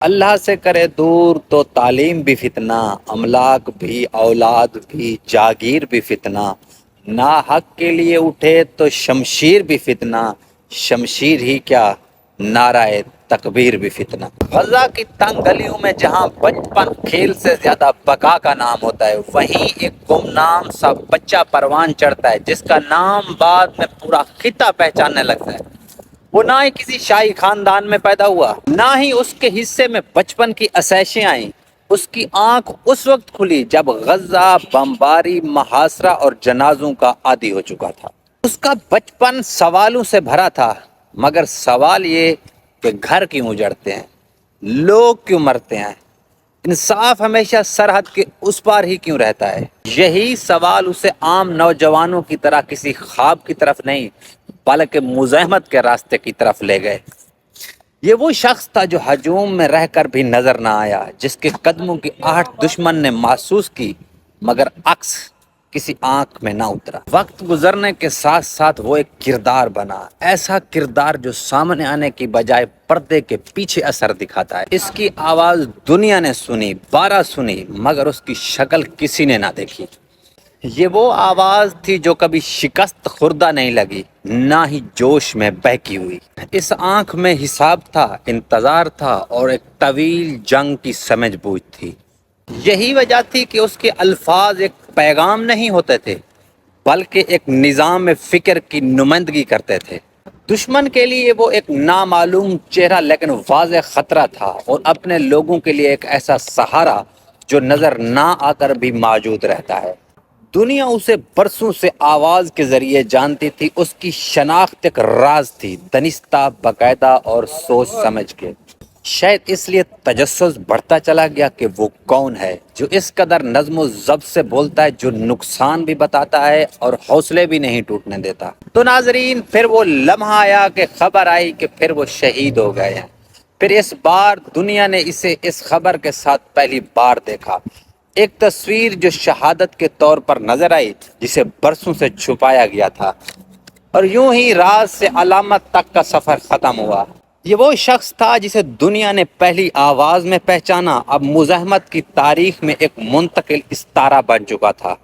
اللہ سے کرے دور تو تعلیم بھی فتنہ، املاک بھی، اولاد بھی، جاگیر بھی فتنہ، نا حق کے لیے اٹھے تو شمشیر بھی فتنہ، شمشیر ہی کیا نعرہ تکبیر بھی فتنہ۔ غزہ کی تنگ گلیوں میں جہاں بچپن کھیل سے زیادہ بقا کا نام ہوتا ہے، وہیں ایک گمنام سا بچہ پروان چڑھتا ہے جس کا نام بعد میں پورا خطہ پہچاننے لگتا ہے۔ وہ نہ ہی کسی شاہی خاندان میں پیدا ہوا، نہ ہی اس کے حصے میں بچپن کی عشائشیں آئیں۔ اس کی آنکھ اس وقت کھلی جب غزہ بمباری، محاصرہ اور جنازوں کا عادی ہو چکا تھا۔ اس کا بچپن سوالوں سے بھرا تھا، مگر سوال یہ کہ گھر کیوں اجڑتے ہیں، لوگ کیوں مرتے ہیں، انصاف ہمیشہ سرحد کے اس پار ہی کیوں رہتا ہے۔ یہی سوال اسے عام نوجوانوں کی طرح کسی خواب کی طرف نہیں بلکہ مزاحمت کے راستے کی طرف لے گئے۔ یہ وہ شخص تھا جو ہجوم میں رہ کر بھی نظر نہ آیا، جس کے قدموں کی آہٹ دشمن نے محسوس کی مگر عکس کسی آنکھ میں نہ اترا۔ وقت گزرنے کے ساتھ ساتھ وہ ایک کردار بنا، ایسا کردار جو سامنے آنے کی بجائے پردے کے پیچھے اثر دکھاتا ہے۔ اس کی آواز دنیا نے سنی، 12 سنی، مگر اس کی شکل کسی نے نہ دیکھی۔ یہ وہ آواز تھی جو کبھی شکست خوردہ نہیں لگی، نہ ہی جوش میں بہکی ہوئی۔ اس آنکھ میں حساب تھا، انتظار تھا اور ایک طویل جنگ کی سمجھ بوجھ تھی۔ یہی وجہ تھی کہ اس کے الفاظ ایک پیغام نہیں ہوتے تھے بلکہ ایک نظام فکر کی نمائندگی کرتے تھے۔ دشمن کے لیے وہ ایک نامعلوم چہرہ لیکن واضح خطرہ تھا، اور اپنے لوگوں کے لیے ایک ایسا سہارا جو نظر نہ آ کر بھی موجود رہتا ہے۔ دنیا اسے برسوں سے آواز کے ذریعے جانتی تھی، اس کی شناخت ایک راز تھی، دانستہ، باقاعدہ اور سوچ سمجھ کے۔ شاید اس لیے تجسس بڑھتا چلا گیا کہ وہ کون ہے جو اس قدر نظم و ضبط سے بولتا ہے، جو نقصان بھی بتاتا ہے اور حوصلے بھی نہیں ٹوٹنے دیتا۔ تو ناظرین، پھر وہ لمحہ آیا کہ خبر آئی کہ پھر وہ شہید ہو گئے ہیں۔ پھر اس بار دنیا نے اسے اس خبر کے ساتھ پہلی بار دیکھا، ایک تصویر جو شہادت کے طور پر نظر آئی جسے برسوں سے چھپایا گیا تھا، اور یوں ہی راز سے علامت تک کا سفر ختم ہوا۔ یہ وہ شخص تھا جسے دنیا نے پہلی آواز میں پہچانا، اب مزاحمت کی تاریخ میں ایک منتقل استارہ بن چکا تھا۔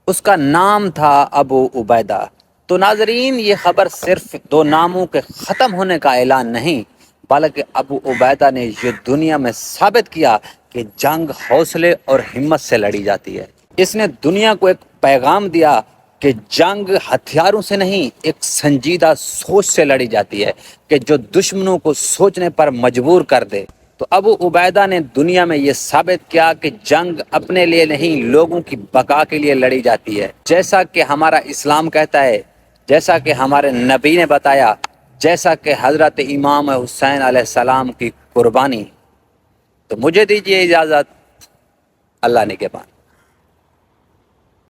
اس کا نام تھا ابو عبیدہ۔ تو ناظرین، یہ خبر صرف دو ناموں کے ختم ہونے کا اعلان نہیں بلکہ ابو عبیدہ نے یہ دنیا میں ثابت کیا کہ جنگ حوصلے اور ہمت سے لڑی جاتی ہے۔ اس نے دنیا کو ایک پیغام دیا کہ جنگ ہتھیاروں سے نہیں، ایک سنجیدہ سوچ سے لڑی جاتی ہے کہ جو دشمنوں کو سوچنے پر مجبور کر دے۔ تو ابو عبیدہ نے دنیا میں یہ ثابت کیا کہ جنگ اپنے لیے نہیں، لوگوں کی بقا کے لیے لڑی جاتی ہے، جیسا کہ ہمارا اسلام کہتا ہے، جیسا کہ ہمارے نبی نے بتایا، جیسا کہ حضرت امام حسین علیہ السلام کی قربانی۔ تو مجھے دیجیے اجازت، اللہ نگہبان۔